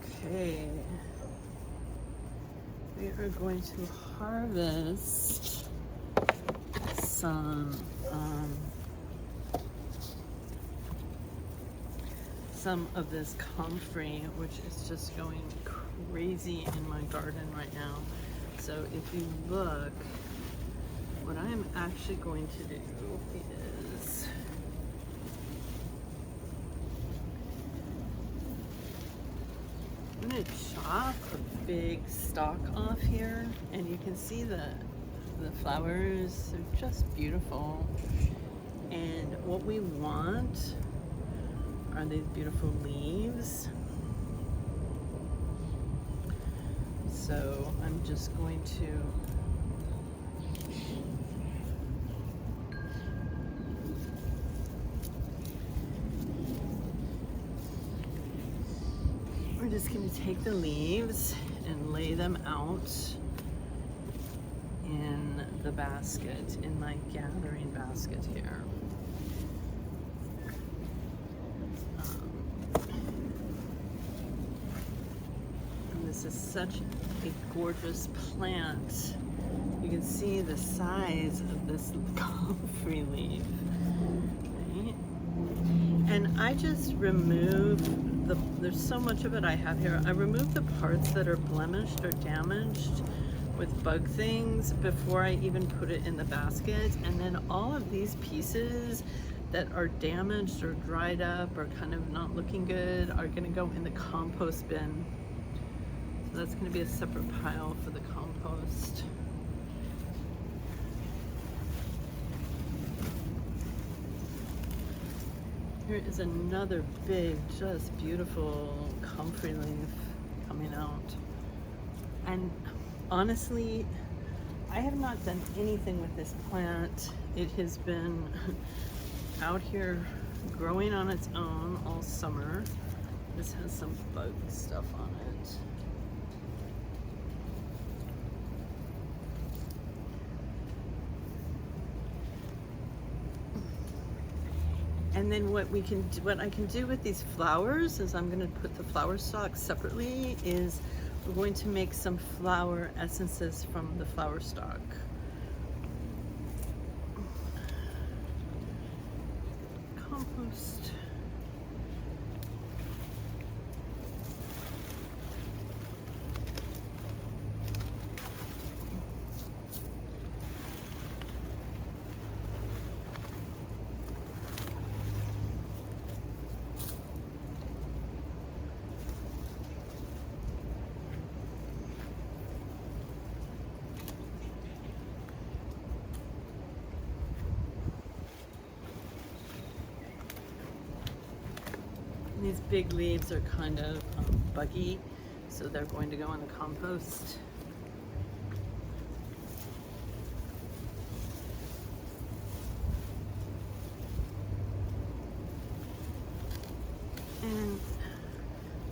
Okay, we are going to harvest some of this comfrey, which is just going crazy in my garden right now. So if you look, what I am actually going to do is I'm going to chop a big stalk off here, and you can see the flowers are just beautiful. And what we want are these beautiful leaves. So I'm just going to we're just going to take the leaves and lay them out in the basket, in my gathering basket here. And this is such a gorgeous plant. You can see the size of this comfrey leaf, right? And I just remove there's so much of it I have here. I remove the parts that are blemished or damaged with bug things before I even put it in the basket. And then all of these pieces that are damaged or dried up or kind of not looking good are gonna go in the compost bin. So that's gonna be a separate pile for the compost. Here is another big, just beautiful comfrey leaf coming out. And honestly, I have not done anything with this plant. It has been out here growing on its own all summer. This has some bug stuff on it. And then what I can do with these flowers is I'm going to put the flower stalks separately. Is we're going to make some flower essences from the flower stalk. Compost. These big leaves are kind of buggy, so they're going to go in the compost. And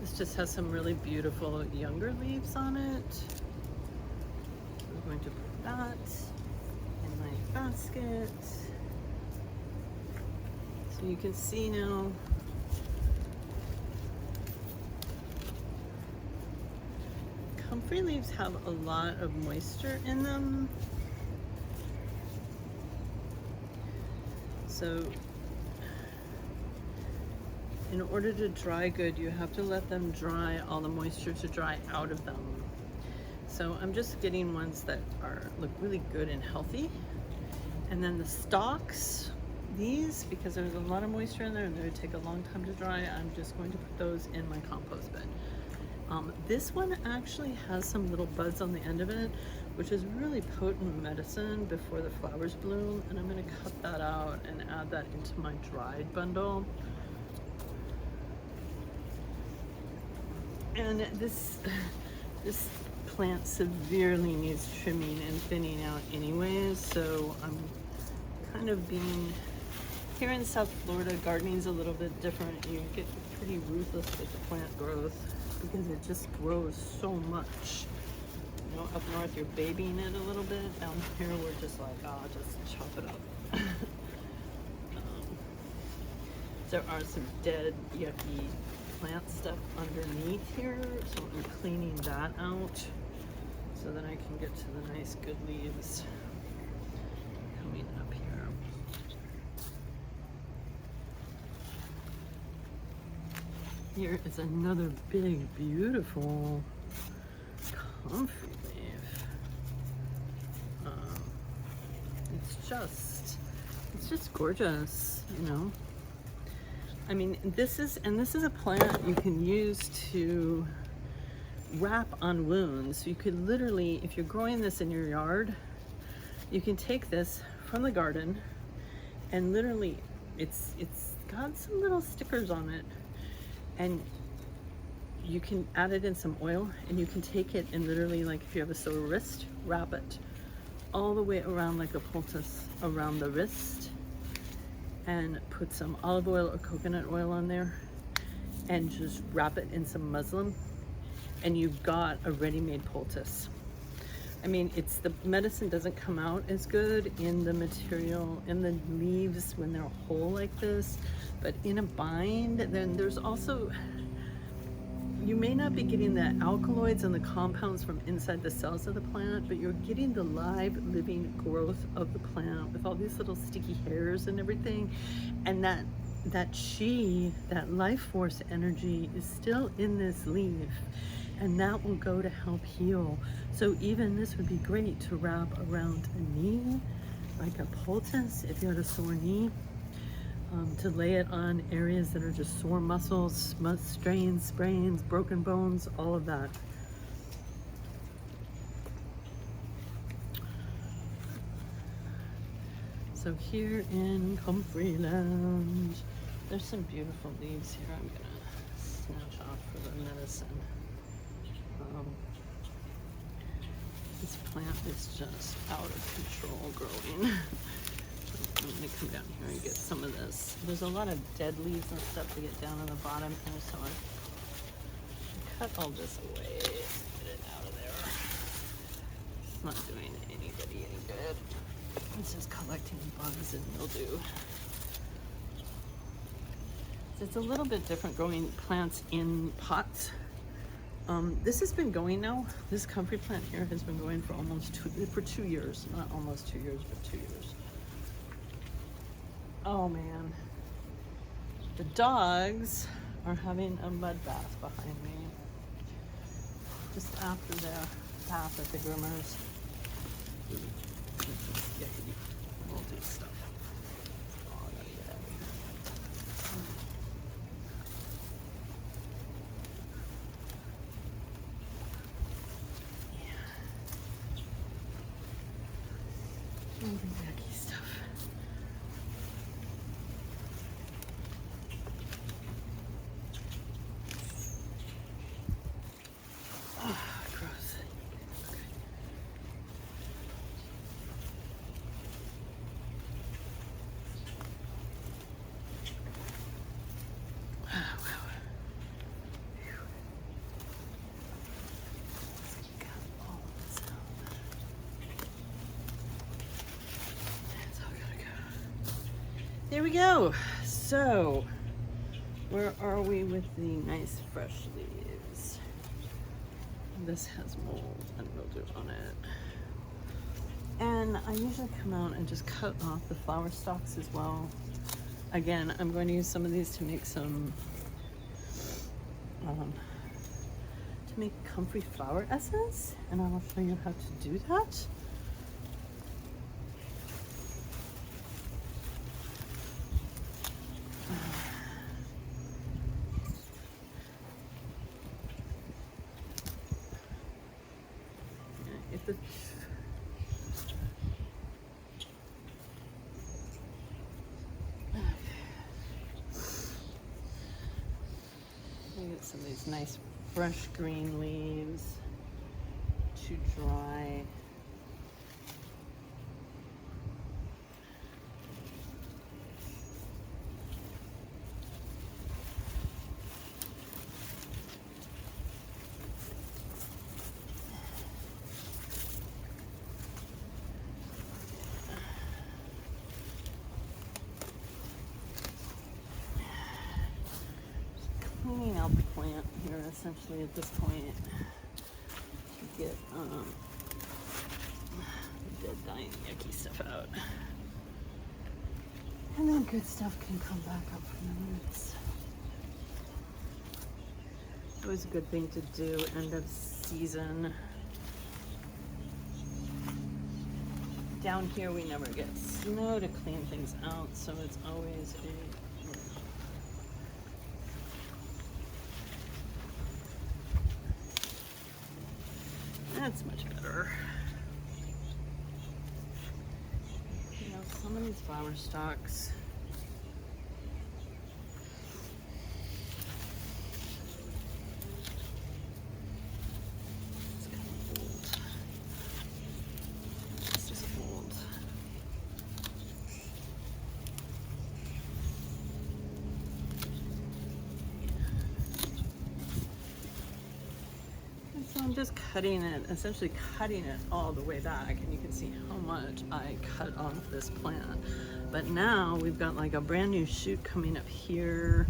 this just has some really beautiful younger leaves on it. I'm going to put that in my basket. So you can see now comfrey leaves have a lot of moisture in them. So in order to dry good, you have to let them dry, all the moisture to dry out of them. So I'm just getting ones that look really good and healthy. And then the stalks, these, because there's a lot of moisture in there and they would take a long time to dry, I'm just going to put those in my compost bin. This one actually has some little buds on the end of it, which is really potent medicine before the flowers bloom, and I'm going to cut that out and add that into my dried bundle. And this plant severely needs trimming and thinning out anyways, so I'm kind of being, here in South Florida, gardening's a little bit different. You get pretty ruthless with the plant growth, because it just grows so much. You know, up north you're babying it a little bit. Down here we're just like, oh, just chop it up. There are some dead, yucky plant stuff underneath here, so I'm cleaning that out so that I can get to the nice good leaves coming up here. Here is another big, beautiful comfrey leaf. It's just gorgeous, you know. I mean, this is a plant you can use to wrap on wounds. You could literally, if you're growing this in your yard, you can take this from the garden and literally, it's got some little stickers on it, and you can add it in some oil, and you can take it and literally, like if you have a sore wrist, wrap it all the way around like a poultice around the wrist, and put some olive oil or coconut oil on there, and just wrap it in some muslin, and you've got a ready-made poultice. I mean, the medicine doesn't come out as good in the material, in the leaves when they're whole like this, but in a bind, then there's also, you may not be getting the alkaloids and the compounds from inside the cells of the plant, but you're getting the live living growth of the plant with all these little sticky hairs and everything. And that chi, that life force energy is still in this leaf, and that will go to help heal. So even this would be great to wrap around a knee, like a poultice if you had a sore knee. To lay it on areas that are just sore muscles, strains, sprains, broken bones, all of that. So here in Comfrey Lounge, there's some beautiful leaves here I'm gonna snatch off for the medicine. This plant is just out of control growing. I'm gonna come down here and get some of this. There's a lot of dead leaves and stuff to get down on the bottom here, so I cut all this away, get it out of there. It's not doing anybody any good. It's just collecting bugs and mildew. So it's a little bit different growing plants in pots. This has been going now. This comfrey plant here has been going for for 2 years. Not almost 2 years, but 2 years. Oh man, the dogs are having a mud bath behind me, just after their bath at the groomers. We'll do stuff. Oh, I gotta get out of here. Yeah. All the yucky stuff. There we go. So, where are we with the nice fresh leaves? This has mold and mildew on it. And I usually come out and just cut off the flower stalks as well. Again, I'm going to use some of these to make some, to make comfrey flower essence, and I will show you how to do that. Get some of these nice fresh green leaves to dry. cleaning out the plant here essentially at this point to get dead, dying, yucky stuff out. And then good stuff can come back up from the roots. Always a good thing to do end of season. Down here we never get snow to clean things out, so it's always that's much better. You know, some of these flower stalks, it's kind of old. It's just old. And so I'm just cutting it, essentially cutting it all the way back, and you can see how much I cut off this plant. But now we've got like a brand new shoot coming up here.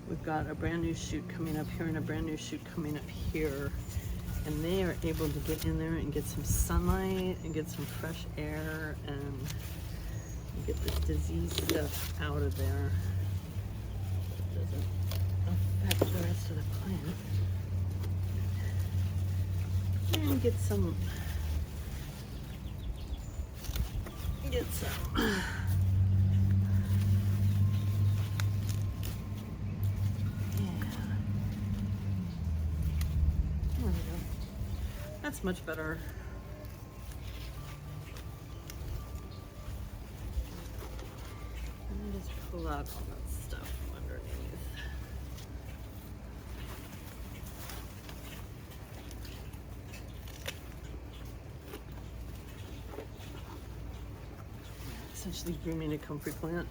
We've got a brand new shoot coming up here and a brand new shoot coming up here. And they are able to get in there and get some sunlight and get some fresh air and get this disease stuff out of there. It doesn't affect the rest of the plant. And get some yeah. There we go. That's much better. And then just pull out all that stuff from underneath. Essentially grooming a comfrey plant.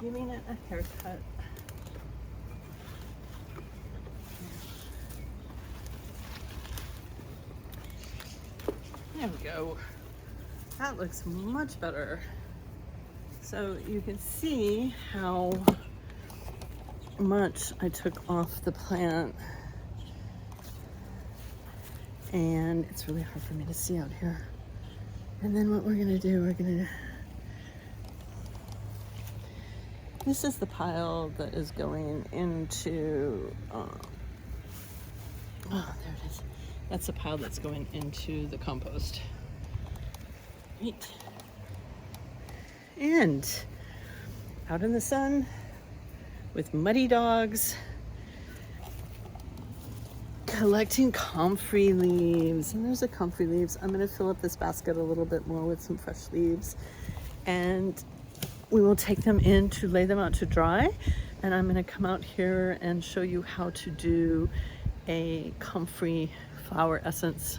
Giving it a haircut. There we go. That looks much better. So you can see how much I took off the plant. And it's really hard for me to see out here. And then what we're gonna do, this is the pile that is going into, oh, there it is. That's the pile that's going into the compost. Right. And out in the sun with muddy dogs, collecting comfrey leaves. And there's the comfrey leaves. I'm going to fill up this basket a little bit more with some fresh leaves, and we will take them in to lay them out to dry. And I'm going to come out here and show you how to do a comfrey flower essence